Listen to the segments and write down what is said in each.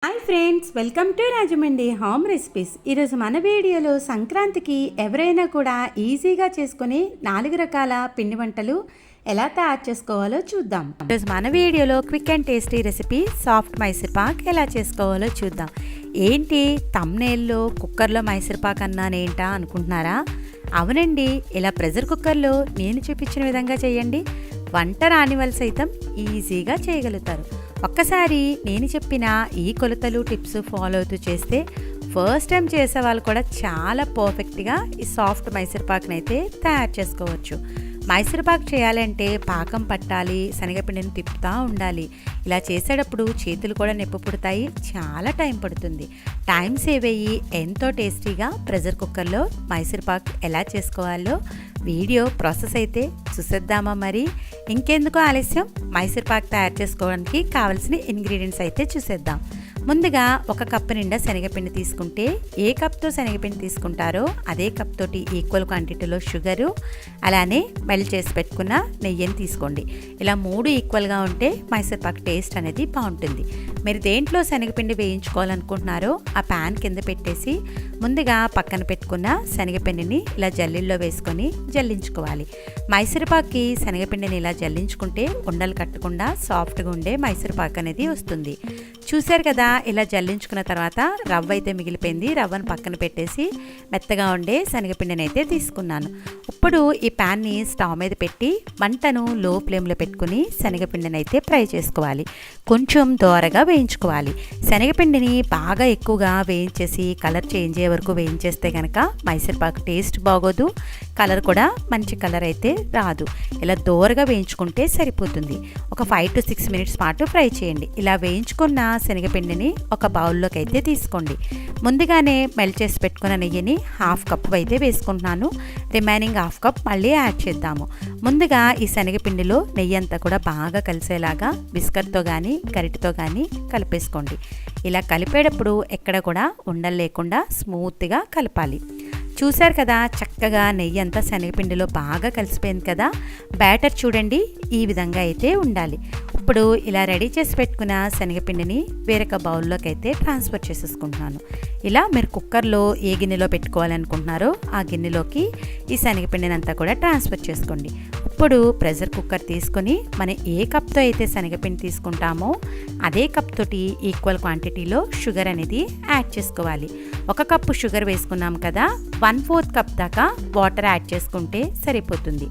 Hi friends, welcome to Rajahmundry home recipes. ఈరోజు మన వీడియోలో సంక్రాంతికి ఎవరైనా కూడా ఈజీగా చేసుకునే 4 రకాల పిండి వంటలు ఎలా తయారు చేసుకోవాలో చూద్దాం. ఈరోజు మన వీడియోలో quick and tasty recipe soft Mysore Pak ఎలా చేసుకోవాలో చూద్దాం. ఏంటి థంబ్నెయిల్లో కుక్కర్లో మైసూర్ పాక్ అన్నానేంటా అనుకుంటున్నారా? అవునండి, ఇలా ప్రెషర్ కుక్కర్లో నేను చూపించిన విధంగా చేయండి. వంట రాని వాళ్ళు సైతం ఈజీగా చేయగలుగుతారు. ఒక్కసారి నేను చెప్పిన ఈ కొలతలు టిప్స్ ఫాలో అవుతూ చేస్తే ఫస్ట్ టైం చేసే వాళ్ళు కూడా చాలా పర్ఫెక్ట్గా ఈ సాఫ్ట్ మైసూర్ పాక్ని అయితే తయారు చేసుకోవచ్చు. మైసూర్ పాక్ చేయాలంటే పాకం పట్టాలి, శనగపిండిని తిప్పుతూ ఉండాలి. ఇలా చేసేటప్పుడు చేతులు కూడా నొప్పి పుడతాయి, చాలా టైం పడుతుంది. టైం సేవ్ అయ్యి ఎంతో టేస్టీగా ప్రెషర్ కుక్కర్లో మైసూర్ పాక్ ఎలా చేసుకోవాలో వీడియో ప్రాసెస్ అయితే చూసేద్దామా? మరి ఇంకెందుకు ఆలస్యం, మైసూర్ పాక్ తయారు చేసుకోవడానికి కావాల్సిన ఇంగ్రీడియంట్స్ అయితే చూసేద్దాం. ముందుగా 1 కప్పు నిండా శనగపిండి తీసుకుంటే ఏ కప్తో శనగపిండి తీసుకుంటారో అదే కప్ తోటి ఈక్వల్ క్వాంటిటీలో షుగరు, అలానే మెల్ట్ చేసి పెట్టుకున్న నెయ్యిని తీసుకోండి. ఇలా 3 ఈక్వల్గా ఉంటే మైసూర్ పాక్ టేస్ట్ అనేది బాగుంటుంది. మీరు దేంట్లో శనగపిండి వేయించుకోవాలనుకుంటున్నారో ఆ ప్యాన్ కింద పెట్టేసి ముందుగా పక్కన పెట్టుకున్న శనగపిండిని ఇలా జల్లిల్లో వేసుకొని జల్లించుకోవాలి. మైసూర్ పాక్కి శనగపిండిని ఇలా జల్లించుకుంటే ఉండలు కట్టకుండా సాఫ్ట్గా ఉండే మైసూర్ పాక్ అనేది వస్తుంది. చూశారు కదా, ఇలా జల్లించుకున్న తర్వాత రవ్వ అయితే మిగిలిపోయింది. రవ్వను పక్కన పెట్టేసి మెత్తగా ఉండే శనగపిండిని అయితే తీసుకున్నాను. ఇప్పుడు ఈ ప్యాన్ని స్టవ్ మీద పెట్టి మంటను లో ఫ్లేమ్లో పెట్టుకుని శనగపిండిని అయితే ఫ్రై చేసుకోవాలి. కొంచెం దోరగా వేయించుకోవాలి. శనగపిండిని బాగా ఎక్కువగా వేయించేసి కలర్ చేంజ్ అయ్యే వరకు వేయించేస్తే కనుక మైసూర్ పాక్ టేస్ట్ బాగోదు, కలర్ కూడా మంచి కలర్ అయితే రాదు. ఇలా దోరగా వేయించుకుంటే సరిపోతుంది. ఒక 5 to 6 మినిట్స్ పాటు ఫ్రై చేయండి. ఇలా వేయించుకున్న శనగపిండిని ఒక బౌల్లోకి అయితే తీసుకోండి. ముందుగానే మెల్ట్ చేసి పెట్టుకున్న నెయ్యిని 1/2 కప్పు అయితే వేసుకుంటున్నాను. రిమైనింగ్ 1/2 కప్ మళ్ళీ యాడ్ చేద్దాము. ముందుగా ఈ శనగపిండిలో నెయ్యి అంతా కూడా బాగా కలిసేలాగా బిస్కట్తో కానీ గరిటెతో కానీ కలిపేసుకోండి. ఇలా కలిపేటప్పుడు ఎక్కడ కూడా ఉండలు లేకుండా స్మూత్గా కలపాలి. చూశారు కదా, చక్కగా నెయ్యి అంతా శనగపిండిలో బాగా కలిసిపోయింది కదా. బ్యాటర్ చూడండి, ఈ విధంగా అయితే ఉండాలి. ఇప్పుడు ఇలా రెడీ చేసి పెట్టుకున్న శనగపిండిని వేరొక బౌల్లోకి అయితే ట్రాన్స్ఫర్ చేసేసుకుంటున్నాను. ఇలా మీరు కుక్కర్లో ఏ గిన్నెలో పెట్టుకోవాలనుకుంటున్నారో ఆ గిన్నెలోకి ఈ శనగపిండిని అంతా కూడా ట్రాన్స్ఫర్ చేసుకోండి. ఇప్పుడు ప్రెషర్ కుక్కర్ తీసుకొని మనం ఏ కప్తో అయితే శనగపిండి తీసుకుంటామో అదే కప్ తోటి ఈక్వల్ క్వాంటిటీలో షుగర్ అనేది యాడ్ చేసుకోవాలి. 1 కప్పు షుగర్ వేసుకున్నాం కదా, 1/4 కప్ దాకా వాటర్ యాడ్ చేసుకుంటే సరిపోతుంది.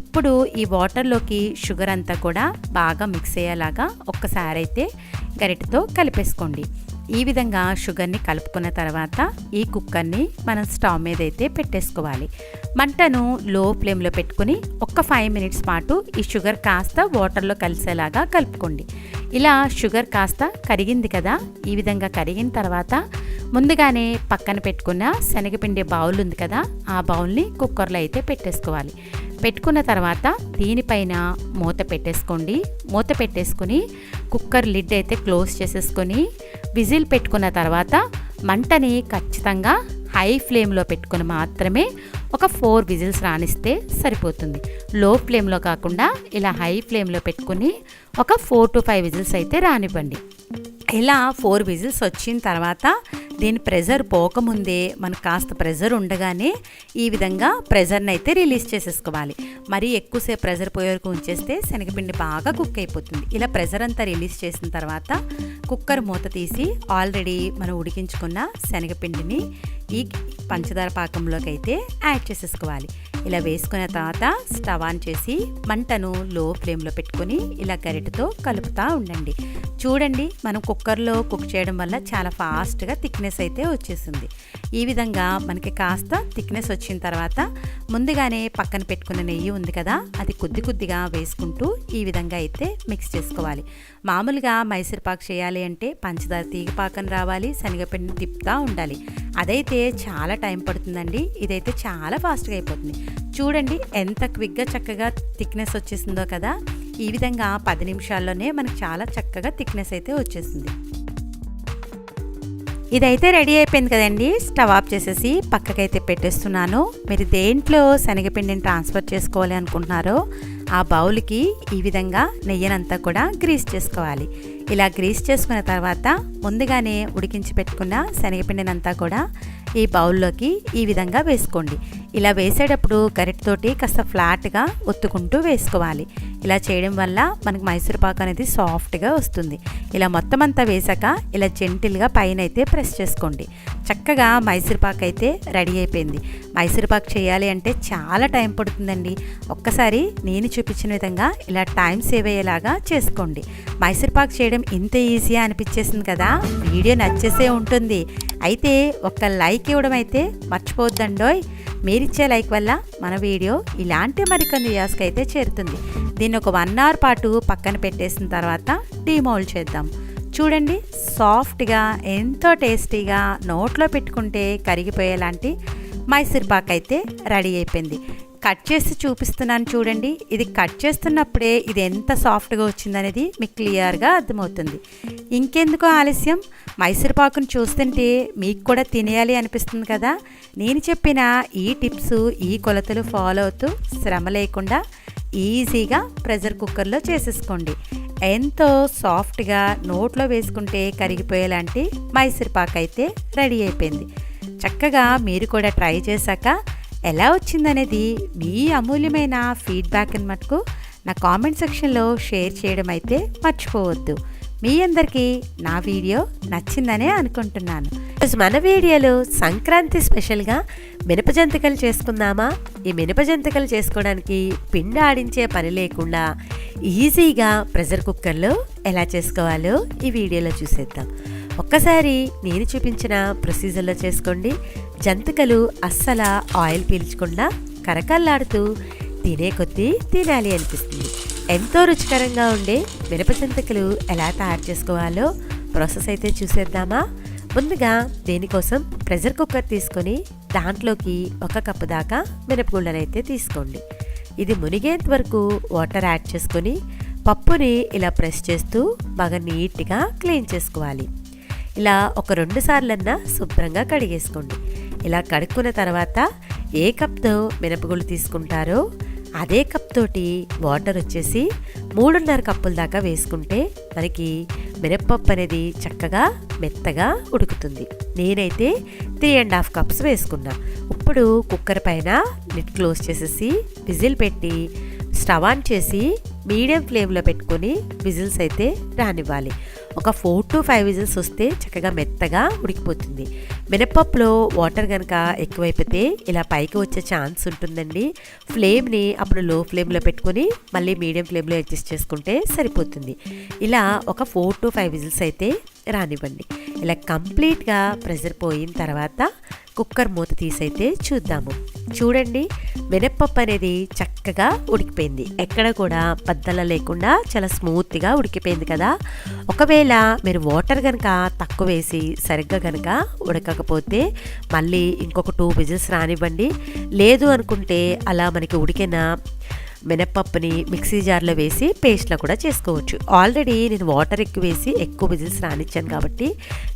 ఇప్పుడు ఈ వాటర్లోకి షుగర్ అంతా కూడా బాగా మిక్స్ అయ్యేలాగా ఒక్కసారి అయితే గరిటెతో కలిపేసుకోండి. ఈ విధంగా షుగర్ని కలుపుకున్న తర్వాత ఈ కుక్కర్ని మనం స్టవ్ మీద అయితే పెట్టేసుకోవాలి. మంటను లో ఫ్లేమ్లో పెట్టుకుని ఒక 5 మినిట్స్ పాటు ఈ షుగర్ కాస్త వాటర్లో కలిసేలాగా కలుపుకోండి. ఇలా షుగర్ కాస్త కరిగింది కదా, ఈ విధంగా కరిగిన తర్వాత ముందుగానే పక్కన పెట్టుకున్న శనగపిండి బౌల్ ఉంది కదా, ఆ బౌల్ని కుక్కర్లో అయితే పెట్టేసుకోవాలి. పెట్టుకున్న తర్వాత దీనిపైన మూత పెట్టేసుకోండి. మూత పెట్టేసుకుని కుక్కర్ లిడ్ అయితే క్లోజ్ చేసేసుకొని విజిల్ పెట్టుకున్న తర్వాత మంటని ఖచ్చితంగా హై ఫ్లేమ్లో పెట్టుకుని మాత్రమే ఒక 4 విజిల్స్ రానిస్తే సరిపోతుంది. లో ఫ్లేమ్లో కాకుండా ఇలా హై ఫ్లేమ్లో పెట్టుకుని ఒక 4 to 5 విజిల్స్ అయితే రానివ్వండి. ఇలా 4 విజిల్స్ వచ్చిన తర్వాత దీని ప్రెజర్ పోకముందే మనకు కాస్త ప్రెజర్ ఉండగానే ఈ విధంగా ప్రెజర్ని అయితే రిలీజ్ చేసేసుకోవాలి. మరీ ఎక్కువసేపు ప్రెజర్ పోయే వరకు ఉంచేస్తే శనగపిండి బాగా కుక్ అయిపోతుంది. ఇలా ప్రెజర్ అంతా రిలీజ్ చేసిన తర్వాత కుక్కర్ మూత తీసి ఆల్రెడీ మనం ఉడికించుకున్న శనగపిండిని ఈ పంచదార పాకంలోకి అయితే యాడ్ చేసేసుకోవాలి. ఇలా వేసుకున్న తర్వాత స్టవ్ ఆన్ చేసి మంటను లో ఫ్లేమ్లో పెట్టుకొని ఇలా గరిటెతో కలుపుతూ ఉండండి. చూడండి, మనం కుక్కర్లో కుక్ చేయడం వల్ల చాలా ఫాస్ట్గా థిక్నెస్ అయితే వచ్చేసింది. ఈ విధంగా మనకి కాస్త థిక్నెస్ వచ్చిన తర్వాత ముందుగానే పక్కన పెట్టుకున్న నెయ్యి ఉంది కదా, అది కొద్దిగా వేసుకుంటూ ఈ విధంగా అయితే మిక్స్ చేసుకోవాలి. మామూలుగా మైసూర్ పాక్ చేయాలి అంటే పంచదార తీగ పాకం రావాలి, శనగపిండిని తిప్పుతూ ఉండాలి. అదైతే చాలా టైం పడుతుందండి. ఇదైతే చాలా ఫాస్ట్గా అయిపోతుంది. చూడండి ఎంత క్విక్గా చక్కగా థిక్నెస్ వచ్చేసిందో కదా. ఈ విధంగా 10 నిమిషాల్లోనే మనకు చాలా చక్కగా థిక్నెస్ అయితే వచ్చేసింది. ఇదైతే రెడీ అయిపోయింది కదండి. స్టవ్ ఆఫ్ చేసేసి పక్కకైతే పెట్టేస్తున్నాను. మీరు దేంట్లో శనగపిండిని ట్రాన్స్ఫర్ చేసుకోవాలి అనుకుంటున్నారో ఆ బౌల్కి ఈ విధంగా నెయ్యనంతా కూడా గ్రీస్ చేసుకోవాలి. ఇలా గ్రీస్ చేసుకున్న తర్వాత ముందుగానే ఉడికించి పెట్టుకున్న శనగపిండినంతా కూడా ఈ బౌల్లోకి ఈ విధంగా వేసుకోండి. ఇలా వేసేటప్పుడు గరిటెతోటి కాస్త ఫ్లాట్గా ఒత్తుకుంటూ వేసుకోవాలి. ఇలా చేయడం వల్ల మనకు మైసూర్పాకు అనేది సాఫ్ట్గా వస్తుంది. ఇలా మొత్తం అంతా వేసాక ఇలా జెంటిల్గా పైన అయితే ప్రెస్ చేసుకోండి. చక్కగా మైసూర్పాకు అయితే రెడీ అయిపోయింది. మైసూర్పాకు చేయాలి అంటే చాలా టైం పడుతుందండి. ఒక్కసారి నేను చూపించిన విధంగా ఇలా టైం సేవ్ అయ్యేలాగా చేసుకోండి. మైసూర్పాకు చేయడం ఇంత ఈజీగా అనిపించేసింది కదా. వీడియో నచ్చేసే ఉంటుంది. అయితే ఒక్క లైక్ ఇవ్వడం అయితే మర్చిపోద్దండోయ్. మీరిచ్చే లైక్ వల్ల మన వీడియో ఇలాంటి మరికొన్ని వ్యూస్కి అయితే చేరుతుంది. దీన్ని ఒక 1 అవర్ పాటు పక్కన పెట్టేసిన తర్వాత డీమౌల్డ్ చేద్దాం. చూడండి, సాఫ్ట్గా ఎంతో టేస్టీగా నోట్లో పెట్టుకుంటే కరిగిపోయేలాంటి మైసూర్పాకు అయితే రెడీ అయిపోయింది. కట్ చేసి చూపిస్తున్నాను చూడండి. ఇది కట్ చేస్తున్నప్పుడే ఇది ఎంత సాఫ్ట్గా వచ్చిందనేది మీకు క్లియర్గా అర్థమవుతుంది. ఇంకెందుకో ఆలస్యం, మైసూర్పాకును చూస్తుంటే మీకు కూడా తినేయాలి అనిపిస్తుంది కదా. నేను చెప్పిన ఈ టిప్స్, ఈ కొలతలు ఫాలో అవుతూ శ్రమ లేకుండా ఈజీగా ప్రెషర్ కుక్కర్లో చేసేసుకోండి. ఎంతో సాఫ్ట్గా నోట్లో వేసుకుంటే కరిగిపోయేలాంటి మైసూర్పాకు అయితే రెడీ అయిపోయింది. చక్కగా మీరు కూడా ట్రై చేశాక ఎలా వచ్చిందనేది మీ అమూల్యమైన ఫీడ్బ్యాక్ని మటుకు నా కామెంట్ సెక్షన్లో షేర్ చేయడం అయితే మర్చిపోవద్దు. మీ అందరికీ నా వీడియో నచ్చిందనే అనుకుంటున్నాను. మన వీడియోలో సంక్రాంతి స్పెషల్గా మినపజంతికలు చేసుకుందామా? ఈ మినపజంతికలు చేసుకోవడానికి పిండి ఆడించే పని లేకుండా ఈజీగా ప్రెషర్ కుక్కర్లో ఎలా చేసుకోవాలో ఈ వీడియోలో చూసేద్దాం. ఒక్కసారి నేను చూపించిన ప్రొసీజర్లో చేసుకోండి. జంతికలు అస్సలు ఆయిల్ పీల్చకుండా కరకల్లాడుతూ తినే కొద్దీ తినాలి అనిపిస్తుంది. ఎంతో రుచికరంగా ఉండే మినపజంతికలు ఎలా తయారు చేసుకోవాలో ప్రాసెస్ అయితే చూసేద్దామా? ముందుగా దీనికోసం ప్రెషర్ కుక్కర్ తీసుకొని దాంట్లోకి 1 కప్పు దాకా మినపగుళ్ళను అయితే తీసుకోండి. ఇది మునిగేంత వరకు వాటర్ యాడ్ చేసుకొని పప్పుని ఇలా ప్రెస్ చేస్తూ బాగా నీట్గా క్లీన్ చేసుకోవాలి. ఇలా ఒక 2 సార్లన్నా శుభ్రంగా కడిగేసుకోండి. ఇలా కడుక్కున్న తర్వాత ఏ కప్తో మినపగుళ్ళు తీసుకుంటారో అదే కప్ తోటి వాటర్ వచ్చేసి 3.5 కప్పుల దాకా వేసుకుంటే మనకి మినప్పప్పు అనేది చక్కగా మెత్తగా ఉడుకుతుంది. నేనైతే 3.5 కప్స్ వేసుకున్నా. ఇప్పుడు కుక్కర్ పైన లిడ్ క్లోజ్ చేసేసి విజిల్ పెట్టి స్టవ్ ఆన్ చేసి మీడియం ఫ్లేమ్లో పెట్టుకొని విజిల్స్ అయితే రానివ్వాలి. ఒక 4 to 5 విజిల్స్ వస్తే చక్కగా మెత్తగా ఉడికిపోతుంది. మినపప్పులో వాటర్ కనుక ఎక్కువైపోతే ఇలా పైకి వచ్చే ఛాన్స్ ఉంటుందండి. ఫ్లేమ్ని అప్పుడు లో ఫ్లేమ్లో పెట్టుకొని మళ్ళీ మీడియం ఫ్లేమ్లో అడ్జస్ట్ చేసుకుంటే సరిపోతుంది. ఇలా ఒక 4 to 5 విజిల్స్ అయితే రానివ్వండి. ఇలా కంప్లీట్గా ప్రెషర్ పోయిన తర్వాత కుక్కర్ మూత తీసైతే చూద్దాము. చూడండి, మినప్పప్పు అనేది చక్కగా ఉడికిపోయింది. ఎక్కడ కూడా బద్దల లేకుండా చాలా స్మూత్గా ఉడికిపోయింది కదా. ఒకవేళ మీరు వాటర్ కనుక తక్కువ వేసి సరిగ్గా కనుక ఉడకకపోతే మళ్ళీ ఇంకొక 2 విజిల్స్ రానివ్వండి. లేదు అనుకుంటే అలా మనకి ఉడికిన మినప్పప్పుని మిక్సీ జార్లో వేసి పేస్ట్లో కూడా చేసుకోవచ్చు. ఆల్రెడీ నేను వాటర్ ఎక్కువ వేసి ఎక్కువ విజిల్స్ రానిచ్చాను కాబట్టి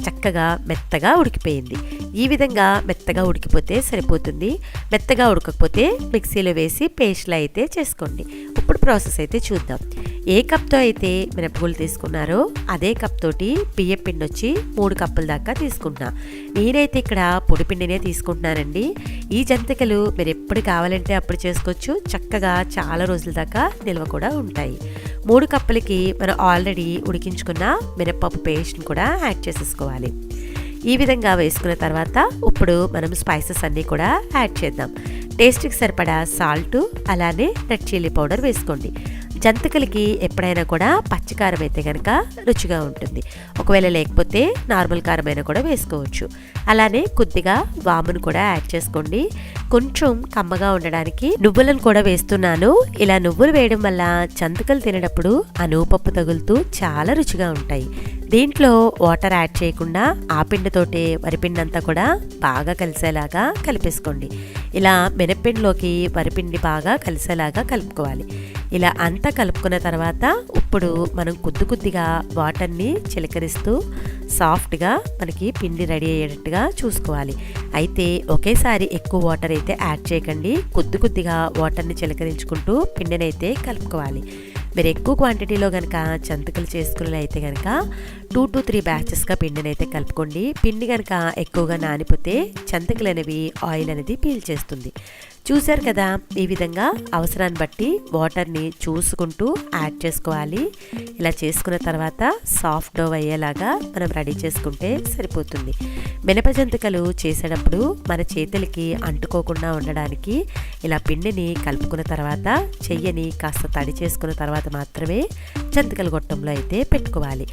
చక్కగా మెత్తగా ఉడికిపోయింది. ఈ విధంగా మెత్తగా ఉడికిపోతే సరిపోతుంది. మెత్తగా ఉడకకపోతే మిక్సీలో వేసి పేస్ట్లో అయితే చేసుకోండి. ఇప్పుడు ప్రాసెస్ అయితే చూద్దాం. ఏ కప్తో అయితే మినపగుళ్ళు తీసుకున్నారో అదే కప్ తోటి బియ్యం పిండి వచ్చి 3 కప్పుల దాకా తీసుకుంటున్నా. నేనైతే ఇక్కడ పొడి పిండినే తీసుకుంటున్నానండి. ఈ జంతికలు మీరు ఎప్పుడు కావాలంటే అప్పుడు చేసుకోవచ్చు. చక్కగా చాలా రోజుల దాకా నిల్వ కూడా ఉంటాయి. 3 కప్పులకి మనం ఆల్రెడీ ఉడికించుకున్న మినపప్పు పేస్ట్ని కూడా యాడ్ చేసేసుకోవాలి. ఈ విధంగా వేసుకున్న తర్వాత ఇప్పుడు మనం స్పైసెస్ అన్నీ కూడా యాడ్ చేద్దాం. టేస్ట్కి సరిపడా సాల్ట్, అలానే రెడ్ చిల్లీ పౌడర్ వేసుకోండి. జంతికలకి ఎప్పుడైనా కూడా పచ్చికారం అయితే కనుక రుచిగా ఉంటుంది. ఒకవేళ లేకపోతే నార్మల్ కారమైనా కూడా వేసుకోవచ్చు. అలానే కొద్దిగా వామును కూడా యాడ్ చేసుకోండి. కొంచెం కమ్మగా ఉండడానికి నువ్వులను కూడా వేస్తున్నాను. ఇలా నువ్వులు వేయడం వల్ల జంతికలు తినేటప్పుడు ఆ నువ్వుపప్పు తగులుతూ చాలా రుచిగా ఉంటాయి. దీంట్లో వాటర్ యాడ్ చేయకుండా ఆ పిండితోటే వరిపిండి అంతా కూడా బాగా కలిసేలాగా కలిపేసుకోండి. ఇలా మినప్పిండిలోకి వరిపిండి బాగా కలిసేలాగా కలుపుకోవాలి. ఇలా అంతా కలుపుకున్న తర్వాత ఇప్పుడు మనం కొద్దిగా వాటర్ని చిలకరిస్తూ సాఫ్ట్గా మనకి పిండి రెడీ అయ్యేటట్టుగా చూసుకోవాలి. అయితే ఒకేసారి ఎక్కువ వాటర్ అయితే యాడ్ చేయకండి. కొద్దిగా వాటర్ని చిలకరించుకుంటూ పిండిని అయితే కలుపుకోవాలి. మీరు ఎక్కువ క్వాంటిటీలో కనుక జంతికలు చేసుకుని అయితే కనుక 2 to 3 బ్యాచెస్గా పిండిని అయితే కలుపుకోండి. పిండి కనుక ఎక్కువగా నానిపోతే జంతికలు అనేవి ఆయిల్ అనేది పీల్చేస్తుంది. చూసారు కదా, ఈ విధంగా అవసరాన్ని బట్టి వాటర్ని చూసుకుంటూ యాడ్ చేసుకోవాలి. ఇలా చేసుకున్న తర్వాత సాఫ్ట్ డో అయ్యేలాగా మనం రెడీ చేసుకుంటే సరిపోతుంది. మినప జంతికలు చేసేటప్పుడు మన చేతులకి అంటుకోకుండా ఉండడానికి ఇలా పిండిని కలుపుకున్న తర్వాత చెయ్యని కాస్త తడి చేసుకున్న తర్వాత మాత్రమే జంతికల గొట్టంలో అయితే పెట్టుకోవాలి.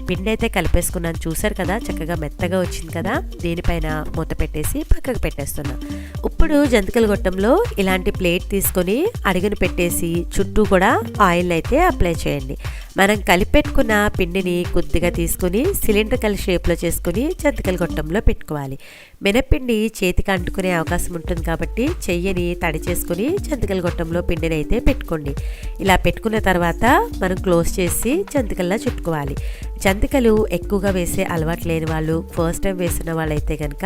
పిండి అయితే కలిపేసుకున్నాను, చూసారు కదా చక్కగా మెత్తగా వచ్చింది కదా. దీనిపైన మూత పెట్టేసి పక్కకు పెట్టేస్తున్నా. ఇప్పుడు జంతికల గొట్టంలో ఇలాంటి ప్లేట్ తీసుకొని అడుగును పెట్టేసి చుట్టూ కూడా ఆయిల్ అయితే అప్లై చేయండి. మనం కలిపెట్టుకున్న పిండిని కొద్దిగా తీసుకుని సిలిండ్రికల్ షేప్లో చేసుకుని జంతికల గొట్టంలో పెట్టుకోవాలి. మినపిండి చేతికి అంటుకునే అవకాశం ఉంటుంది కాబట్టి చెయ్యని తడి చేసుకుని జంతికల గొట్టంలో పిండిని అయితే పెట్టుకోండి. ఇలా పెట్టుకున్న తర్వాత మనం క్లోజ్ చేసి జంతికల్లా చుట్టుకోవాలి. జంతికలు ఎక్కువగా వేసే అలవాటు లేని వాళ్ళు, ఫస్ట్ టైం వేసిన వాళ్ళైతే కనుక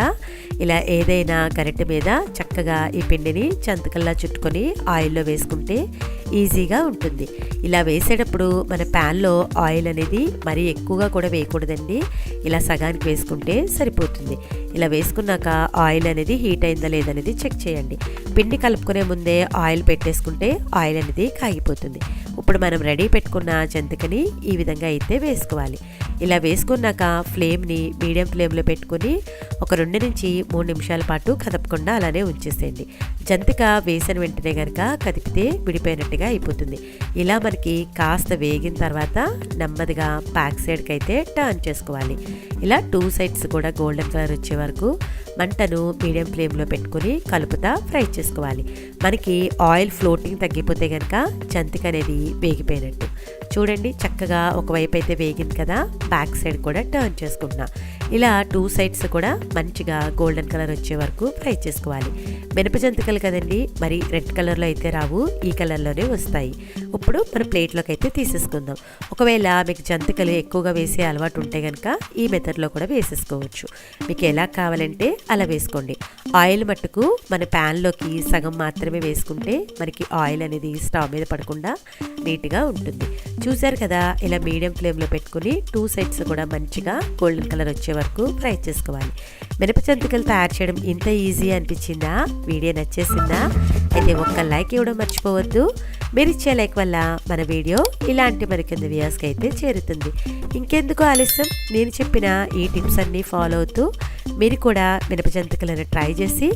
ఇలా ఏదైనా గరిటె మీద చక్కగా ఈ పిండిని జంతికల్లా చుట్టుకొని ఆయిల్లో వేసుకుంటే ఈజీగా ఉంటుంది. ఇలా వేసేటప్పుడు మన ప్యాన్లో ఆయిల్ అనేది మరీ ఎక్కువగా కూడా వేయకూడదండి. ఇలా సగానికి వేసుకుంటే సరిపోతుంది. ఇలా వేసుకున్నాక ఆయిల్ అనేది హీట్ అయిందా లేదనేది చెక్ చేయండి. పిండి కలుపుకునే ముందే ఆయిల్ పెట్టేసుకుంటే ఆయిల్ అనేది కాగిపోతుంది. ఇప్పుడు మనం రెడీ పెట్టుకున్న జంతికని ఈ విధంగా అయితే వేసుకోవాలి. ఇలా వేసుకున్నాక ఫ్లేమ్ని మీడియం ఫ్లేమ్లో పెట్టుకుని ఒక 2 నుంచి 3 నిమిషాల పాటు కదపకుండా అలానే ఉంచేసేయండి. జంతిక వేసిన వెంటనే కనుక కదిపితే విడిపోయినట్టుగా అయిపోతుంది. ఇలా మనకి కాస్త వేగిన తర్వాత నెమ్మదిగా బ్యాక్ సైడ్కి అయితే టర్న్ చేసుకోవాలి. ఇలా 2 సైడ్స్ కూడా గోల్డెన్ కలర్ వచ్చే వరకు మంటను మీడియం ఫ్లేమ్లో పెట్టుకుని కలుపుతా ఫ్రై చేసుకోవాలి. మనకి ఆయిల్ ఫ్లోటింగ్ తగ్గిపోతే కనుక జంతిక అనేది వేగిపోయినట్టు. చూడండి చక్కగా ఒకవైపు అయితే వేగింది కదా, బ్యాక్ సైడ్ కూడా టర్న్ చేసుకుంటున్నా. ఇలా 2 సైడ్స్ కూడా మంచిగా గోల్డెన్ కలర్ వచ్చే వరకు ఫ్రై చేసుకోవాలి. మినప జంతికలు కదండి, మరి రెడ్ కలర్లో అయితే రావు, ఈ కలర్లోనే వస్తాయి. ఇప్పుడు మనం ప్లేట్లోకి అయితే తీసేసుకుందాం. ఒకవేళ మీకు జంతికలు ఎక్కువగా వేసే అలవాటు ఉంటే కనుక ఈ మెథడ్లో కూడా వేసేసుకోవచ్చు. మీకు ఎలా కావాలంటే అలా వేసుకోండి. ఆయిల్ మట్టుకు మన ప్యాన్లోకి సగం మాత్రమే వేసుకుంటే మనకి ఆయిల్ అనేది స్టవ్ మీద పడకుండా నీట్గా ఉంటుంది. చూసారు కదా, ఇలా మీడియం ఫ్లేమ్లో పెట్టుకుని 2 సైడ్స్ కూడా మంచిగా గోల్డెన్ కలర్ వచ్చే వరకు ఫ్రై చేసుకోవాలి. మినప జంతికలు తయారు చేయడం ఇంత ఈజీ అనిపించిందా? వీడియో నచ్చేసిందా? అయితే ఒక్క లైక్ ఇవ్వడం మర్చిపోవద్దు. మీరు ఇచ్చే లైక్ వల్ల మన వీడియో ఇలాంటి మరికొన్ని వ్యూస్కి అయితే చేరుతుంది. ఇంకెందుకు ఆలస్యం, నేను చెప్పిన ఈ టిప్స్ అన్నీ ఫాలో అవుతూ మీరు కూడా మినప జంతికలను ట్రై చేసి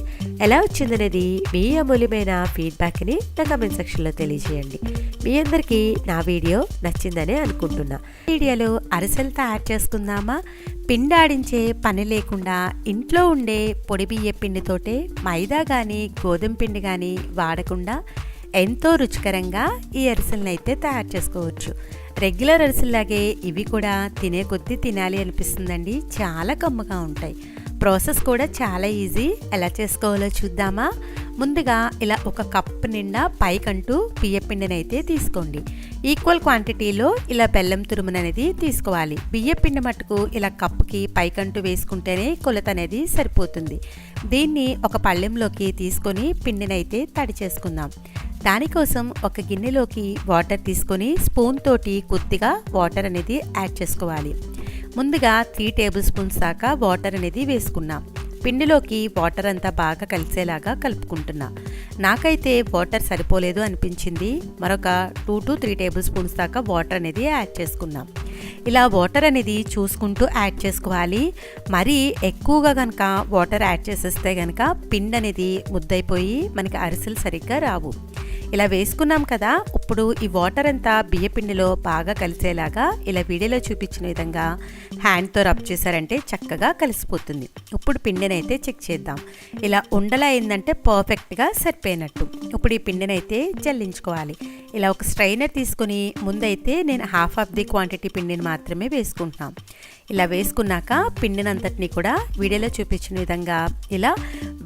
ఎలా వచ్చిందనేది మీ అమూల్యమైన ఫీడ్బ్యాక్ని నా కమెంట్ సెక్షన్లో తెలియజేయండి. మీ అందరికీ నా వీడియో నచ్చిందనే అనుకుంటున్నా. వీడియోలో అరిసెలు తయారు చేసుకుందామా? పిండి ఆడించే పని లేకుండా ఇంట్లో ఉండే పొడి బియ్య పిండితోటే మైదా కానీ గోధుమ పిండి కానీ వాడకుండా ఎంతో రుచికరంగా ఈ అరిసెలను అయితే తయారు చేసుకోవచ్చు. రెగ్యులర్ అరిసెల్లాగే ఇవి కూడా తినే కొద్దీ తినాలి అనిపిస్తుందండి. చాలా కమ్మగా ఉంటాయి. ప్రాసెస్ కూడా చాలా ఈజీ. ఎలా చేసుకోవాలో చూద్దామా? ముందుగా ఇలా ఒక కప్పు నిండా పైకంటూ బియ్యపిండిని అయితే తీసుకోండి. ఈక్వల్ క్వాంటిటీలో ఇలా బెల్లం తురుమును అనేది తీసుకోవాలి. బియ్యపిండి మట్టుకు ఇలా కప్పుకి పైకంటూ వేసుకుంటేనే కొలత అనేది సరిపోతుంది. దీన్ని ఒక పళ్ళెంలోకి తీసుకొని పిండిని అయితే తడి చేసుకుందాం. దానికోసం ఒక గిన్నెలోకి వాటర్ తీసుకొని స్పూన్ తోటి కొద్దిగా వాటర్ అనేది యాడ్ చేసుకోవాలి. ముందుగా 3 టేబుల్ స్పూన్స్ దాకా వాటర్ అనేది వేసుకున్నాం. పిండిలోకి వాటర్ అంతా బాగా కలిసేలాగా కలుపుకుంటున్నా. నాకైతే వాటర్ సరిపోలేదు అనిపించింది. మరొక 2 to 3 టేబుల్ స్పూన్స్ దాకా వాటర్ అనేది యాడ్ చేసుకున్నాం. ఇలా వాటర్ అనేది చూసుకుంటూ యాడ్ చేసుకోవాలి. మరీ ఎక్కువగా కనుక వాటర్ యాడ్ చేసేస్తే కనుక పిండి అనేది ముద్దైపోయి మనకి అరిసెలు సరిగ్గా రావు. ఇలా వేసుకున్నాం కదా, ఇప్పుడు ఈ వాటర్ అంతా బియ్యపిండిలో బాగా కలిసేలాగా ఇలా వీడియోలో చూపించిన విధంగా హ్యాండ్తో రబ్ చేశారంటే చక్కగా కలిసిపోతుంది. ఇప్పుడు పిండిని అయితే చెక్ చేద్దాం. ఇలా ఉండలా అయిందంటే పర్ఫెక్ట్గా సరిపోయినట్టు. ఇప్పుడు ఈ పిండిని అయితే జల్లించుకోవాలి. ఇలా ఒక స్ట్రైనర్ తీసుకుని ముందైతే నేను హాఫ్ ఆఫ్ ది క్వాంటిటీ పిండిని మాత్రమే వేసుకుంటున్నాం. ఇలా వేసుకున్నాక పిండినంతటిని కూడా వీడియోలో చూపించిన విధంగా ఇలా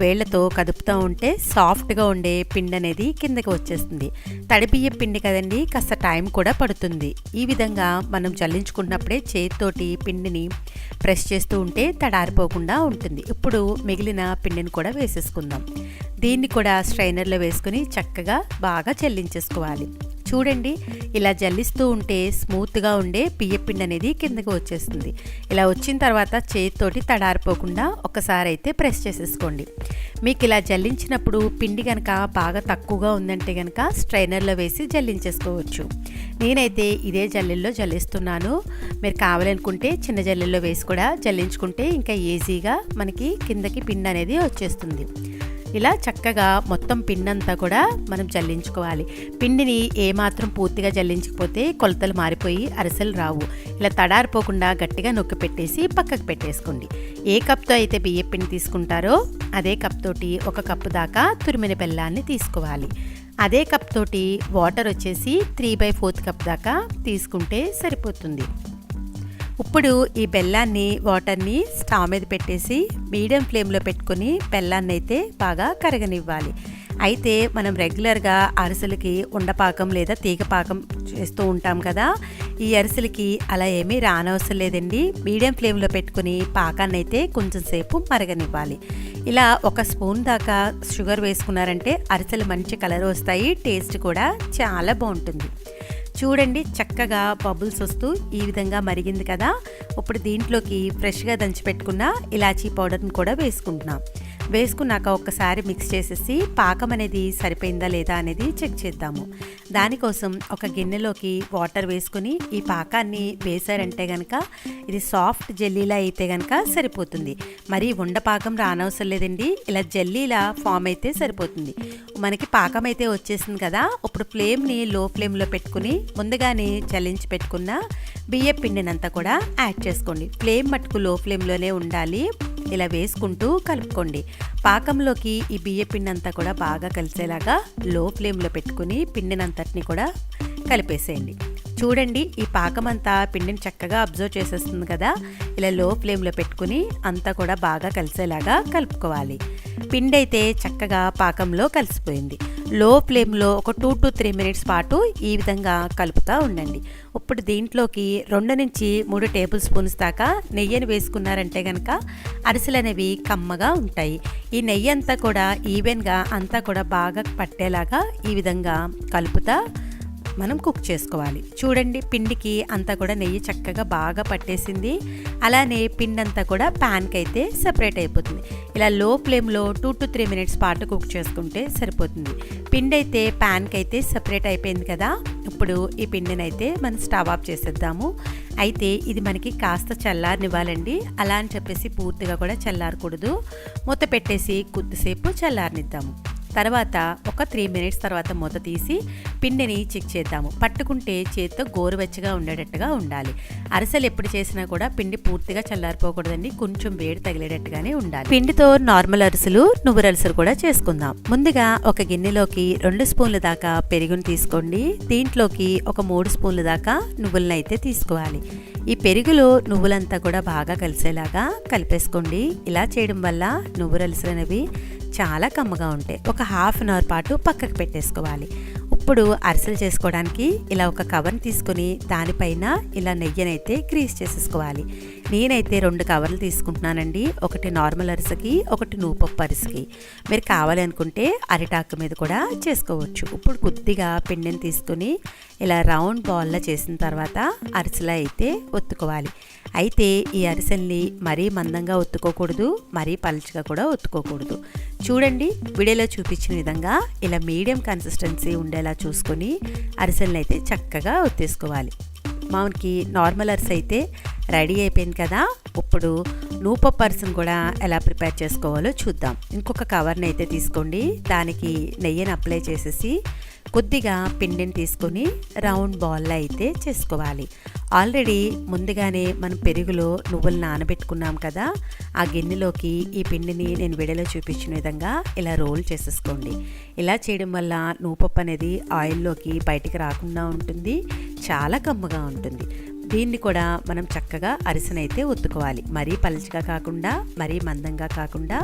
వేళ్లతో కదుపుతూ ఉంటే సాఫ్ట్గా ఉండే పిండి అనేది కిందకి వచ్చేస్తుంది. తడి బియ్య పిండి కదండి, కాస్త టైం కూడా పడుతుంది. ఈ విధంగా మనం జల్లించుకున్నప్పుడే చేతితోటి పిండిని ప్రెస్ చేస్తూ ఉంటే తడారిపోకుండా ఉంటుంది. ఇప్పుడు మిగిలిన పిండిని కూడా వేసేసుకుందాం. దీన్ని కూడా స్ట్రైనర్లో వేసుకుని చక్కగా బాగా చెల్లించేసుకోవాలి. చూడండి, ఇలా జల్లిస్తూ ఉంటే స్మూత్గా ఉండే బియ్యపిండి అనేది కిందకి వచ్చేస్తుంది. ఇలా వచ్చిన తర్వాత చేతితోటి తడారిపోకుండా ఒకసారి అయితే ప్రెస్ చేసేసుకోండి. మీకు ఇలా జల్లించినప్పుడు పిండి కనుక బాగా తక్కువగా ఉందంటే కనుక స్ట్రైనర్లో వేసి జల్లించేసుకోవచ్చు. నేనైతే ఇదే జల్లెల్లో జల్లిస్తున్నాను. మీరు కావాలనుకుంటే చిన్న జల్లెల్లో వేసి కూడా జల్లించుకుంటే ఇంకా ఈజీగా మనకి కిందకి పిండి అనేది వచ్చేస్తుంది. ఇలా చక్కగా మొత్తం పిండి అంతా కూడా మనం జల్లించుకోవాలి. పిండిని ఏమాత్రం పూర్తిగా జల్లించకపోతే కొలతలు మారిపోయి అరిసెలు రావు. ఇలా తడారిపోకుండా గట్టిగా నొక్కి పెట్టేసి పక్కకు పెట్టేసుకోండి. ఏ కప్తో అయితే బియ్యం పిండి తీసుకుంటారో అదే కప్ తోటి 1 కప్పు దాకా తురిమిన బెల్లాన్ని తీసుకోవాలి. అదే కప్ తోటి వాటర్ వచ్చేసి 3/4 కప్ దాకా తీసుకుంటే సరిపోతుంది. ఇప్పుడు ఈ బెల్లాన్ని వాటర్ని స్టవ్ మీద పెట్టేసి మీడియం ఫ్లేమ్లో పెట్టుకొని బెల్లాన్ని అయితే బాగా కరగనివ్వాలి. అయితే మనం రెగ్యులర్గా అరిసెలకి ఉండపాకం లేదా తీగపాకం చేస్తూ ఉంటాం కదా, ఈ అరిసెలకి అలా ఏమీ రానవసరం లేదండి. మీడియం ఫ్లేమ్లో పెట్టుకుని పాకాన్ని అయితే కొంచెం సేపు మరగనివ్వాలి. ఇలా 1 స్పూన్ దాకా షుగర్ వేసుకున్నారంటే అరిసెలు మంచి కలర్ వస్తాయి, టేస్ట్ కూడా చాలా బాగుంటుంది. చూడండి, చక్కగా బబుల్స్ వస్తూ ఈ విధంగా మరిగింది కదా. ఇప్పుడు దీంట్లోకి ఫ్రెష్గా దంచి పెట్టుకున్న ఇలాచీ పౌడర్ని కూడా వేసుకుంటున్నాం. వేసుకున్నాక ఒక్కసారి మిక్స్ చేసేసి పాకం అనేది సరిపోయిందా లేదా అనేది చెక్ చేద్దాము. దానికోసం ఒక గిన్నెలోకి వాటర్ వేసుకుని ఈ పాకాన్ని వేసారంటే కనుక ఇది సాఫ్ట్ జెల్లీలా అయితే కనుక సరిపోతుంది. మరి ఉండపాకం రానవసరం లేదండి, ఇలా జెల్లీలా ఫామ్ అయితే సరిపోతుంది. మనకి పాకం అయితే వచ్చేసింది కదా. ఇప్పుడు ఫ్లేమ్ని లో ఫ్లేమ్లో పెట్టుకుని ముందుగానే చల్లించి పెట్టుకున్న బియ్యం పిండినంతా కూడా యాడ్ చేసుకోండి. ఫ్లేమ్ మట్టుకు లో ఫ్లేమ్లోనే ఉండాలి. ఇలా వేసుకుంటూ కలుపుకోండి. పాకంలోకి ఈ బియ్య పిండి అంతా కూడా బాగా కలిసేలాగా లో ఫ్లేమ్లో పెట్టుకుని పిండినంతటిని కూడా కలిపేసేయండి. చూడండి, ఈ పాకం అంతా పిండిని చక్కగా అబ్జర్వ్ చేసేస్తుంది కదా. ఇలా లో ఫ్లేమ్లో పెట్టుకుని అంతా కూడా బాగా కలిసేలాగా కలుపుకోవాలి. పిండి అయితే చక్కగా పాకంలో కలిసిపోయింది. లో ఫ్లేమ్లో ఒక 2 to 3 మినిట్స్ పాటు ఈ విధంగా కలుపుతూ ఉండండి. ఇప్పుడు దీంట్లోకి 2 నుంచి 3 టేబుల్ స్పూన్స్ దాకా నెయ్యిని వేసుకున్నారంటే కనుక అరిసెలు అనేవి కమ్మగా ఉంటాయి. ఈ నెయ్యి అంతా కూడా ఈవెన్గా అంతా కూడా బాగా పట్టేలాగా ఈ విధంగా కలుపుతా మనం కుక్ చేసుకోవాలి. చూడండి, పిండికి అంతా కూడా నెయ్యి చక్కగా బాగా పట్టేసింది. అలానే పిండి అంతా కూడా ప్యాన్కి అయితే సెపరేట్ అయిపోతుంది. ఇలా లో ఫ్లేమ్లో 2 to 3 మినిట్స్ పాటు కుక్ చేసుకుంటే సరిపోతుంది. పిండి అయితే ప్యాన్కి అయితే సెపరేట్ అయిపోయింది కదా. ఇప్పుడు ఈ పిండిని అయితే మనం స్టవ్ ఆఫ్ చేసేద్దాము. అయితే ఇది మనకి కాస్త చల్లారనివ్వాలండి. అలా అని చెప్పేసి పూర్తిగా కూడా చల్లారకూడదు. మూత పెట్టేసి కొద్దిసేపు చల్లారనిద్దాము. తర్వాత ఒక 3 మినిట్స్ తర్వాత మూత తీసి పిండిని చెక్ చేద్దాము. పట్టుకుంటే చేతితో గోరువెచ్చగా ఉండేటట్టుగా ఉండాలి. అరిసెలు ఎప్పుడు చేసినా కూడా పిండి పూర్తిగా చల్లారిపోకూడదండి, కొంచెం వేడి తగిలేటట్టుగానే ఉండాలి. పిండితో నార్మల్ అరిసెలు, నువ్వుల అరిసెలు కూడా చేసుకుందాం. ముందుగా ఒక గిన్నెలోకి 2 స్పూన్ల దాకా పెరుగును తీసుకోండి. దీంట్లోకి ఒక 3 స్పూన్ల దాకా నువ్వులను అయితే తీసుకోవాలి. ఈ పెరుగులో నువ్వులంతా కూడా బాగా కలిసేలాగా కలిపేసుకోండి. ఇలా చేయడం వల్ల నువ్వుల అరిసెలు అనేవి చాలా కమ్మగా ఉంటాయి. ఒక హాఫ్ అన్ అవర్ పాటు పక్కకు పెట్టేసుకోవాలి. ఇప్పుడు అరిసెలు చేసుకోవడానికి ఇలా ఒక కవర్ని తీసుకొని దానిపైన ఇలా నెయ్యినైతే గ్రీస్ చేసేసుకోవాలి. నేనైతే 2 కవర్లు తీసుకుంటున్నానండి. ఒకటి నార్మల్ అరిసెకి, ఒకటి నూపప్పు అరిసెకి. మీరు కావాలనుకుంటే అరిటాకు మీద కూడా చేసుకోవచ్చు. ఇప్పుడు కొద్దిగా పిండిని తీసుకొని ఇలా రౌండ్ బాల్లా చేసిన తర్వాత అరిసెలా అయితే ఒత్తుకోవాలి. అయితే ఈ అరిసెల్ని మరీ మందంగా ఒత్తుకోకూడదు, మరీ పలుచగా కూడా ఒత్తుకోకూడదు. చూడండి, వీడియోలో చూపించిన విధంగా ఇలా మీడియం కన్సిస్టెన్సీ ఉండేలా చూసుకొని అరిసెల్ని అయితే చక్కగా ఒత్తేసుకోవాలి. మనకి నార్మల్ అరిసె అయితే రెడీ అయిపోయింది కదా. ఇప్పుడు నూపప్పు అరిసెను కూడా ఎలా ప్రిపేర్ చేసుకోవాలో చూద్దాం. ఇంకొక కవర్ని అయితే తీసుకోండి. దానికి నెయ్యిని అప్లై చేసేసి కొద్దిగా పిండిని తీసుకొని రౌండ్ బాల్లో అయితే చేసుకోవాలి. ఆల్రెడీ ముందుగానే మనం పెరుగులో నువ్వులు నానబెట్టుకున్నాం కదా, ఆ గిన్నెలోకి ఈ పిండిని నేను వీడియోలో చూపించిన విధంగా ఇలా రోల్ చేసేసుకోండి. ఇలా చేయడం వల్ల నూపప్పు అనేది ఆయిల్లోకి బయటికి రాకుండా ఉంటుంది, చాలా కమ్మగా ఉంటుంది. దీన్ని కూడా మనం చక్కగా అరిసెనైతే ఒత్తుకోవాలి. మరీ పలుచగా కాకుండా, మరీ మందంగా కాకుండా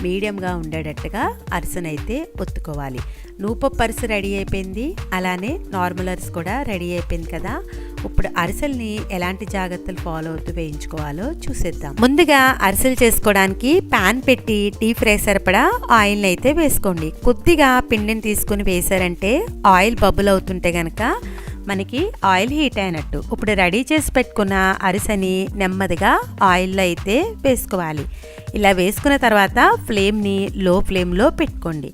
మీడియంగా ఉండేటట్టుగా అరిసెనైతే ఒత్తుకోవాలి. నూపప్పు అరిసె రెడీ అయిపోయింది. అలానే నార్మల్ అరిసె కూడా రెడీ అయిపోయింది కదా. ఇప్పుడు అరిసెల్ని ఎలాంటి జాగ్రత్తలు ఫాలో అవుతూ వేయించుకోవాలో చూసేద్దాం. ముందుగా అరిసెలు చేసుకోవడానికి ప్యాన్ పెట్టి డీప్ ఫ్రై సరిపడా ఆయిల్ని అయితే వేసుకోండి. కొద్దిగా పిండిని తీసుకుని వేసారంటే ఆయిల్ బబుల్ అవుతుంటే కనుక మనకి ఆయిల్ హీట్ అయినట్టు. ఇప్పుడు రెడీ చేసి పెట్టుకున్న అరిసెని నెమ్మదిగా ఆయిల్లో అయితే వేసుకోవాలి. ఇలా వేసుకున్న తర్వాత ఫ్లేమ్ని లో ఫ్లేమ్లో పెట్టుకోండి.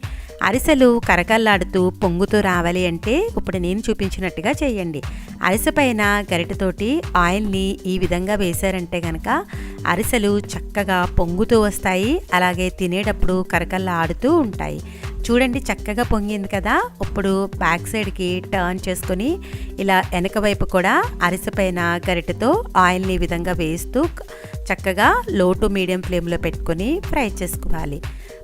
అరిసెలు కరకల్లాడుతూ పొంగుతూ రావాలి అంటే ఇప్పుడు నేను చూపించినట్టుగా చేయండి. అరిసె పైన గరిటెతోటి ఆయిల్ని ఈ విధంగా వేశారంటే కనుక అరిసెలు చక్కగా పొంగుతూ వస్తాయి, అలాగే తినేటప్పుడు కరకల్లాడుతూ ఉంటాయి. చూడండి చక్కగా పొంగింది కదా. ఇప్పుడు బ్యాక్ సైడ్కి టర్న్ చేసుకొని ఇలా వెనక వైపు కూడా అరిసె పైన గరిటెతో ఆయిల్ని ఈ విధంగా వేస్తూ చక్కగా లో టు మీడియం ఫ్లేమ్లో పెట్టుకొని ఫ్రై చేసుకోవాలి.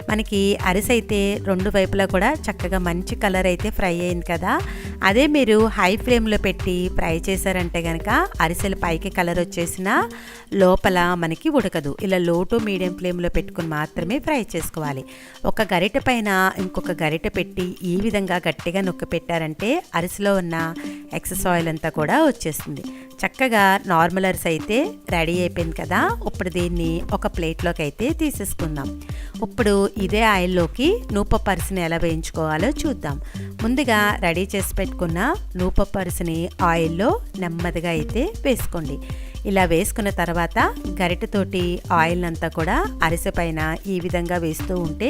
మనకి అరిసె అయితే రెండు వైపులా కూడా చక్కగా మంచి కలర్ అయితే ఫ్రై అయింది కదా. అదే మీరు హై ఫ్లేమ్లో పెట్టి ఫ్రై చేశారంటే కనుక అరిసెలు పైకి కలర్ వచ్చేసిన లోపల మనకి ఉడకదు. ఇలా లో టు మీడియం ఫ్లేమ్లో పెట్టుకుని మాత్రమే ఫ్రై చేసుకోవాలి. ఒక గరిటె పైన ఇంకొక గరిటె పెట్టి ఈ విధంగా గట్టిగా నొక్కి పెట్టారంటే అరిసెలో ఉన్న ఎక్సెస్ ఆయిల్ అంతా కూడా వచ్చేస్తుంది. చక్కగా నార్మల్ అరిసె అయితే రెడీ అయిపోయింది కదా. ఇప్పుడు దీన్ని ఒక ప్లేట్లోకి అయితే తీసేసుకుందాం. ఇప్పుడు ఇదే ఆయిల్లోకి నూపప్పు అరిసెని ఎలా వేయించుకోవాలో చూద్దాం. ముందుగా రెడీ చేసి పెట్టుకున్న నూపప్పు అరిసెని ఆయిల్లో నెమ్మదిగా అయితే వేసుకోండి. ఇలా వేసుకున్న తర్వాత గరిటెతోటి ఆయిల్ అంతా కూడా అరిసె పైన ఈ విధంగా వేస్తూ ఉంటే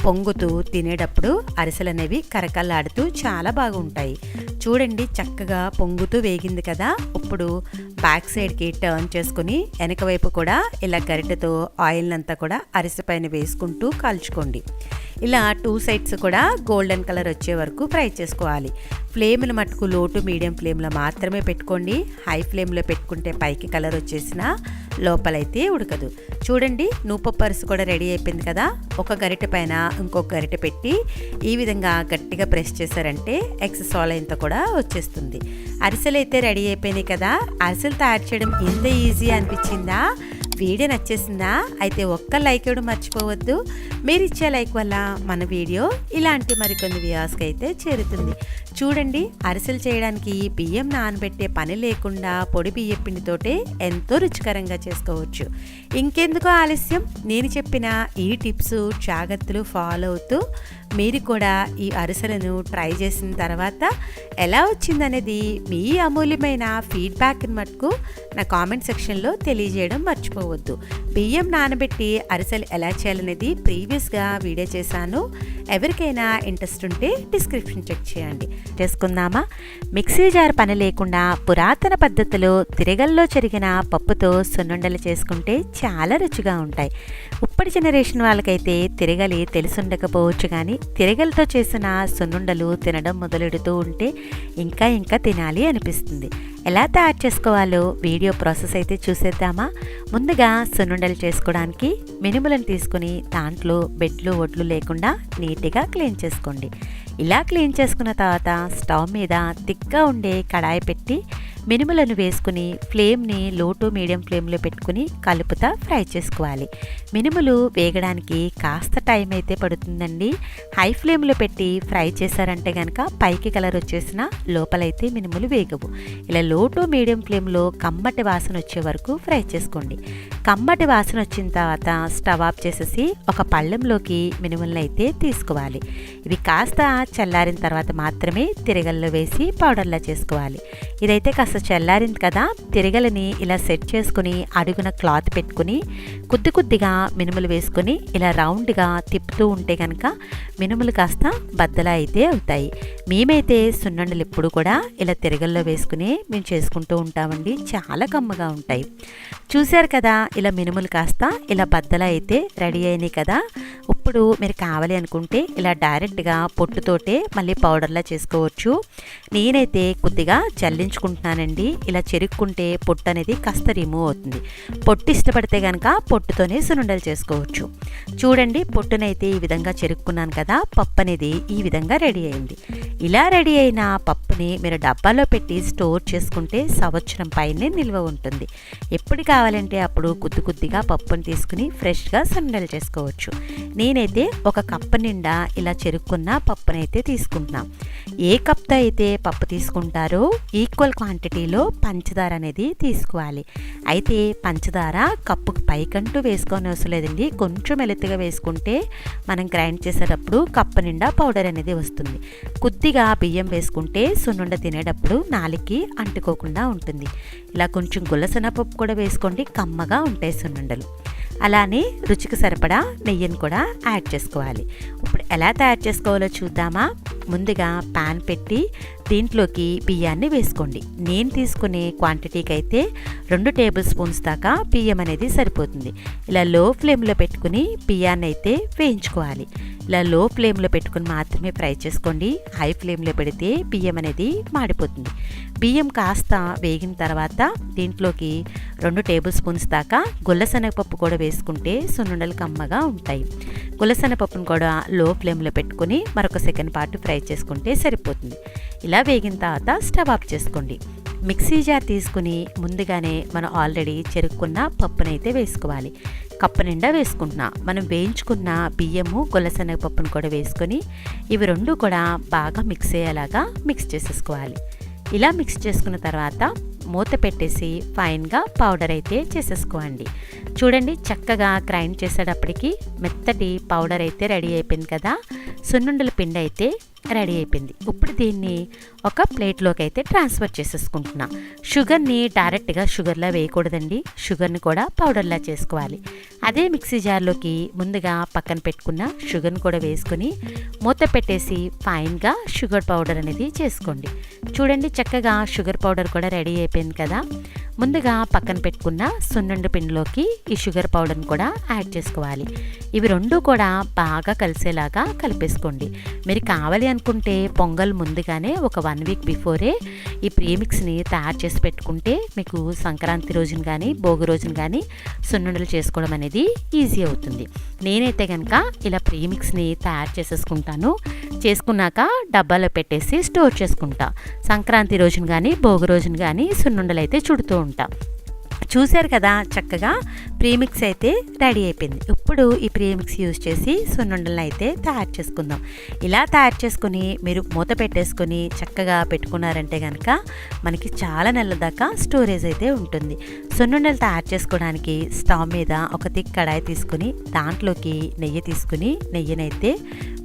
పొంగుతూ తినేటప్పుడు అరిసెలు అనేవి కరకల్లాడుతూ చాలా బాగుంటాయి. చూడండి చక్కగా పొంగుతూ వేగింది కదా. ఇప్పుడు బ్యాక్ సైడ్కి టర్న్ చేసుకుని వెనక వైపు కూడా ఇలా గరిటెతో ఆయిల్ అంతా కూడా అరిసె పైన వేసుకుంటూ కాల్చుకోండి. ఇలా 2 సైడ్స్ కూడా గోల్డెన్ కలర్ వచ్చే వరకు ఫ్రై చేసుకోవాలి. ఫ్లేమ్ను మట్టుకు లో టు మీడియం ఫ్లేమ్లో మాత్రమే పెట్టుకోండి. హై ఫ్లేమ్లో పెట్టుకుంటే పైకి కలర్ వచ్చేసిన లోపలైతే ఉడకదు. చూడండి నూపప్పు అరిసె కూడా రెడీ అయిపోయింది కదా. ఒక గరిటె పైన ఇంకొక గరిటె పెట్టి ఈ విధంగా గట్టిగా ప్రెస్ చేశారంటే ఎక్సెస్ ఆయిల్ అంతా కూడా వచ్చేస్తుంది. అరిసెలు అయితే రెడీ అయిపోయినాయి కదా. అరిసెలు తయారు చేయడం ఇంత ఈజీ అనిపించిందా? వీడియో నచ్చేసిందా? అయితే ఒక్క లైక్ ఇవ్వడం మర్చిపోవద్దు. మీరు ఇచ్చే లైక్ వల్ల మన వీడియో ఇలాంటి మరికొన్ని వ్యూస్కి అయితే చేరుతుంది. చూడండి అరిసెలు చేయడానికి బియ్యం నానబెట్టే పని లేకుండా పొడి బియ్యం పిండితోటే ఎంతో రుచికరంగా చేసుకోవచ్చు. ఇంకెందుకు ఆలస్యం, నేను చెప్పిన ఈ టిప్స్ జాగ్రత్తలు ఫాలో అవుతూ మీరు కూడా ఈ అరిసెలను ట్రై చేసిన తర్వాత ఎలా వచ్చిందనేది మీ అమూల్యమైన ఫీడ్బ్యాక్ని మటుకు నా కామెంట్ సెక్షన్లో తెలియజేయడం మర్చిపోవద్దు. బియ్యం నానబెట్టి అరిసెలు ఎలా చేయాలనేది ప్రీవియస్గా వీడియో చేశాను. ఎవరికైనా ఇంట్రెస్ట్ ఉంటే డిస్క్రిప్షన్ చెక్ చేయండి. చేసుకుందామా? మిక్సీ జార్ పని లేకుండా పురాతన పద్ధతిలో తిరగల్లో చెరిగిన పప్పుతో సున్నుండలు చేసుకుంటే చాలా రుచిగా ఉంటాయి. ఇప్పటి జనరేషన్ వాళ్ళకైతే తిరగలి తెలుసుండకపోవచ్చు, కానీ తిరగలతో చేసిన సున్నుండలు తినడం మొదలెడుతూ ఉంటే ఇంకా ఇంకా తినాలి అనిపిస్తుంది. ఎలా తయారు చేసుకోవాలో వీడియో ప్రాసెస్ అయితే చూసేద్దామా? ముందుగా సున్నుండలు చేసుకోవడానికి మినుములను తీసుకుని దాంట్లో బెడ్లు ఒడ్లు లేకుండా నీట్గా క్లీన్ చేసుకోండి. ఇలా క్లీన్ చేసుకున్న తర్వాత స్టవ్ మీద తిక్గా ఉండే కడాయి పెట్టి మినుములను వేసుకుని ఫ్లేమ్ని లో టు మీడియం ఫ్లేమ్లో పెట్టుకుని కలుపుతా ఫ్రై చేసుకోవాలి. మినుములు వేగడానికి కాస్త టైం అయితే పడుతుందండి. హై ఫ్లేమ్లో పెట్టి ఫ్రై చేశారంటే కనుక పైకి కలర్ వచ్చేసిన లోపలైతే మినుములు వేగవు. ఇలా లో టు మీడియం ఫ్లేమ్లో కమ్మటి వాసన వచ్చే వరకు ఫ్రై చేసుకోండి. కమ్మటి వాసన వచ్చిన తర్వాత స్టవ్ ఆఫ్ చేసేసి ఒక పళ్ళెంలోకి మినుములను అయితే తీసుకోవాలి. ఇవి కాస్త చల్లారిన తర్వాత మాత్రమే తిరగల్లో వేసి పౌడర్లా చేసుకోవాలి. ఇదైతే కాస్త చల్లారింది కదా. తిరగలని ఇలా సెట్ చేసుకుని అడుగున క్లాత్ పెట్టుకుని కొద్దిగా మినుములు వేసుకొని ఇలా రౌండ్గా తిప్పుతూ ఉంటే కనుక మినుములు కాస్త బద్దలా అయితే అవుతాయి. మేమైతే సున్నుండలు ఎప్పుడు కూడా ఇలా తిరగల్లో వేసుకుని మేము చేసుకుంటూ ఉంటామండి. చాలా కమ్మగా ఉంటాయి. చూశారు కదా, ఇలా మినుములు కాస్త ఇలా బద్దలా అయితే రెడీ అయినాయి కదా. ఇప్పుడు మీరు కావాలి అనుకుంటే ఇలా డైరెక్ట్గా పొట్టుతోటే మళ్ళీ పౌడర్లా చేసుకోవచ్చు. నేనైతే కొద్దిగా జల్లించుకుంటున్నానండి. ఇలా చెరుక్కుంటే పొట్టు అనేది కాస్త రిమూవ్ అవుతుంది. పొట్టు ఇష్టపడితే కనుక పొట్టుతోనే సున్నుండలు చేసుకోవచ్చు. చూడండి పొట్టునైతే ఈ విధంగా చెరుక్కున్నాను కదా. పప్పు అనేది ఈ విధంగా రెడీ అయింది. ఇలా రెడీ అయిన పప్పుని మీరు డబ్బాలో పెట్టి స్టోర్ చేసుకుంటే సంవత్సరం పైనే నిల్వ ఉంటుంది. ఎప్పుడు కావాలంటే అప్పుడు కొద్దిగా పప్పుని తీసుకుని ఫ్రెష్గా సున్నుండలు చేసుకోవచ్చు. నేనైతే ఒక కప్పు నిండా ఇలా చెరుక్కున్న పప్పునైతే తీసుకుంటున్నాను. ఏ కప్తో అయితే పప్పు తీసుకుంటారో ఈక్వల్ క్వాంటిటీలో పంచదార అనేది తీసుకోవాలి. అయితే పంచదార కప్పుకు పైకంటూ వేసుకోని అవసరం లేదండి. కొంచెం మెలెత్తుగా వేసుకుంటే మనం గ్రైండ్ చేసేటప్పుడు కప్పు నిండా పౌడర్ అనేది వస్తుంది. కొద్దిగా బియ్యం వేసుకుంటే సున్నుండ తినేటప్పుడు నాలికి అంటుకోకుండా ఉంటుంది. ఇలా కొంచెం గుల్లసెనగపప్పు కూడా వేసుకోండి, కమ్మగా ఉంటాయి సున్నుండలు. అలానే రుచికి సరిపడా నెయ్యిని కూడా యాడ్ చేసుకోవాలి. ఇప్పుడు ఎలా తయారు చేసుకోవాలో చూద్దామా. ముందుగా పాన్ పెట్టి దీంట్లోకి బియ్యాన్ని వేసుకోండి. నేను తీసుకునే క్వాంటిటీకి అయితే 2 టేబుల్ స్పూన్స్ దాకా బియ్యం అనేది సరిపోతుంది. ఇలా లో ఫ్లేమ్లో పెట్టుకుని బియ్యాన్ని అయితే వేయించుకోవాలి. ఇలా లో ఫ్లేమ్లో పెట్టుకుని మాత్రమే ఫ్రై చేసుకోండి. హై ఫ్లేమ్లో పెడితే బియ్యం అనేది మాడిపోతుంది. బియ్యం కాస్త వేగిన తర్వాత దీంట్లోకి 2 టేబుల్ స్పూన్స్ దాకా గుల్లశనగపప్పు కూడా వేసుకుంటే సున్నుండలు కమ్మగా ఉంటాయి. గుల్లశనగపప్పును కూడా లో ఫ్లేమ్లో పెట్టుకుని మరొక సెకండ్ పాటు ఫ్రై చేసుకుంటే సరిపోతుంది. ఇలా వేగిన తర్వాత స్టవ్ ఆఫ్ చేసుకోండి. మిక్సీ జార్ తీసుకుని ముందుగానే మనం ఆల్రెడీ చెరుక్కున్న పప్పునైతే వేసుకోవాలి. కప్పు నిండా వేసుకుంటున్నా. మనం వేయించుకున్న బియ్యము గుల్లశనగపప్పును కూడా వేసుకొని ఇవి 2 కూడా బాగా మిక్స్ అయ్యేలాగా మిక్స్ చేసేసుకోవాలి. ఇలా మిక్స్ చేసుకున్న తర్వాత మూత పెట్టేసి ఫైన్గా పౌడర్ అయితే చేసేసుకోండి. చూడండి, చక్కగా గ్రైండ్ చేసేటప్పటికి మెత్తటి పౌడర్ అయితే రెడీ అయిపోయింది కదా. సున్నుండల పిండి అయితే రెడీ అయిపోయింది. ఇప్పుడు దీన్ని ఒక ప్లేట్లోకి అయితే ట్రాన్స్ఫర్ చేసేసుకుంటున్నా. షుగర్ని డైరెక్ట్గా షుగర్లా వేయకూడదండి. షుగర్ని కూడా పౌడర్లా చేసుకోవాలి. అదే మిక్సీ జార్లోకి ముందుగా పక్కన పెట్టుకున్న షుగర్ని కూడా వేసుకొని మూత పెట్టేసి ఫైన్గా షుగర్ పౌడర్ అనేది చేసుకోండి. చూడండి, చక్కగా షుగర్ పౌడర్ కూడా రెడీ అయిపోయింది కదా. ముందుగా పక్కన పెట్టుకున్న సున్నుండ పిండిలోకి ఈ షుగర్ పౌడర్ని కూడా యాడ్ చేసుకోవాలి. ఇవి 2 కూడా బాగా కలిసేలాగా కలిపేసుకోండి. మీరు కావాలి అనుకుంటే పొంగల్ ముందుగానే ఒక 1 వీక్ బిఫోరే ఈ ప్రీమిక్స్ని తయారు చేసి పెట్టుకుంటే మీకు సంక్రాంతి రోజున కానీ భోగి రోజున కానీ సున్నుండలు చేసుకోవడం అనేది ఈజీ అవుతుంది. నేనైతే కనుక ఇలా ప్రీమిక్స్ని తయారు చేసేసుకుంటాను. చేసుకున్నాక డబ్బాలో పెట్టేసి స్టోర్ చేసుకుంటా. సంక్రాంతి రోజున కానీ భోగి రోజున కానీ సున్నుండలు అయితే చుడుతూ ఉంటా. చూశారు కదా, చక్కగా ప్రీమిక్స్ అయితే రెడీ అయిపోయింది. ఇప్పుడు ఈ ప్రీమిక్స్ యూజ్ చేసి సున్నుండలను అయితే తయారు చేసుకుందాం. ఇలా తయారు చేసుకుని మీరు మూత పెట్టేసుకొని చక్కగా పెట్టుకున్నారంటే కనుక మనకి చాలా నెలల దాకా స్టోరేజ్ అయితే ఉంటుంది. సున్నుండలు తయారు చేసుకోవడానికి స్టవ్ మీద ఒక థిక్ కడాయి తీసుకుని దాంట్లోకి నెయ్యి తీసుకుని నెయ్యినైతే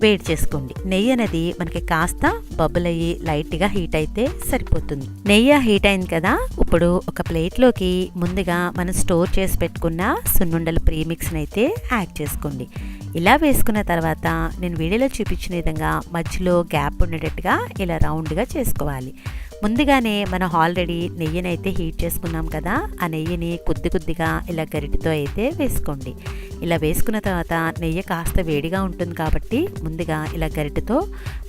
వేడి చేసుకోండి. నెయ్యి అనేది మనకి కాస్త బబుల్ అయ్యి లైట్గా హీట్ అయితే సరిపోతుంది. నెయ్యి హీట్ అయింది కదా. ఇప్పుడు ఒక ప్లేట్లోకి ముందుగా మనం స్టోర్ చేసి పెట్టుకున్న సున్నుండల ప్రీమిక్స్ని అయితే యాడ్ చేసుకోండి. ఇలా వేసుకున్న తర్వాత నేను వీడియోలో చూపించిన విధంగా మధ్యలో గ్యాప్ ఉండేటట్టుగా ఇలా రౌండ్గా చేసుకోవాలి. ముందుగానే మనం ఆల్రెడీ నెయ్యిని అయితే హీట్ చేసుకున్నాం కదా. ఆ నెయ్యిని కొద్దిగా ఇలా గరిటెతో అయితే వేసుకోండి. ఇలా వేసుకున్న తర్వాత నెయ్యి కాస్త వేడిగా ఉంటుంది కాబట్టి ముందుగా ఇలా గరిటెతో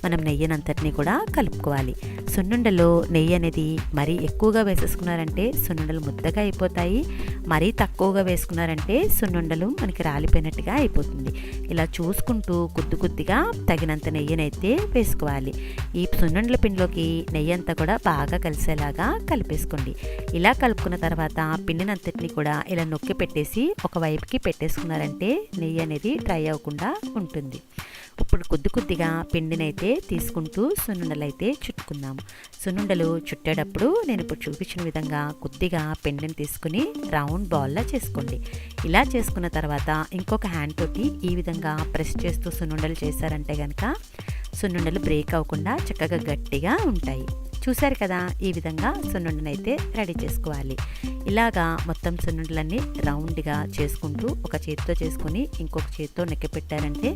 మనం నెయ్యినంతటిని కూడా కలుపుకోవాలి. సున్నుండలో నెయ్యి అనేది మరీ ఎక్కువగా వేసేసుకున్నారంటే సున్నుండలు ముద్దగా అయిపోతాయి. మరీ తక్కువగా వేసుకున్నారంటే సున్నుండలు మనకి రాలిపోయినట్టుగా అయిపోతుంది. ఇలా చూసుకుంటూ కొద్దిగా తగినంత నెయ్యినైతే వేసుకోవాలి. ఈ సున్నుండల పిండిలోకి నెయ్యి అంతా కూడా బాగా కలిసేలాగా కలిపేసుకోండి. ఇలా కలుపుకున్న తర్వాత పిండినంతటిని కూడా ఇలా నొక్కి పెట్టేసి ఒక వైపుకి పెట్టేసుకున్నారంటే నెయ్యి అనేది డ్రై అవ్వకుండా ఉంటుంది. ఇప్పుడు కొద్దిగా పిండినైతే తీసుకుంటూ సున్నుండలు అయితే చుట్టుకుందాము. సున్నుండలు చుట్టేటప్పుడు నేను ఇప్పుడు చూపించిన విధంగా కొద్దిగా పిండిని తీసుకుని రౌండ్ బాల్లా చేసుకోండి. ఇలా చేసుకున్న తర్వాత ఇంకొక హ్యాండ్ తోటి ఈ విధంగా ప్రెస్ చేస్తూ సున్నుండలు చేశారంటే కనుక సున్నుండలు బ్రేక్ అవ్వకుండా చక్కగా గట్టిగా ఉంటాయి. చూశారు కదా, ఈ విధంగా సున్నుండనైతే రెడీ చేసుకోవాలి. ఇలాగా మొత్తం సున్నుండలన్నీ రౌండ్గా చేసుకుంటూ ఒక చేతితో చేసుకొని ఇంకొక చేతితో నెక్కి పెట్టారంటే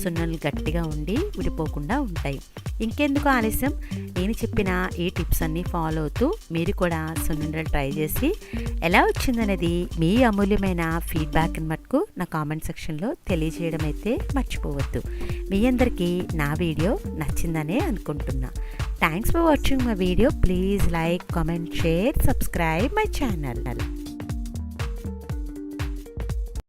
సున్నుండలు గట్టిగా ఉండి విడిపోకుండా ఉంటాయి. ఇంకెందుకు ఆలస్యం, నేను చెప్పిన ఈ టిప్స్ అన్నీ ఫాలో అవుతూ మీరు కూడా సున్నుండలు ట్రై చేసి ఎలా వచ్చిందనేది మీ అమూల్యమైన ఫీడ్బ్యాక్ని మటుకు నా కామెంట్ సెక్షన్లో తెలియజేయడం అయితే మర్చిపోవద్దు. మీ అందరికీ నా వీడియో నచ్చిందనే అనుకుంటున్నా. Thanks for watching my video. Please like, comment, share, subscribe my channel.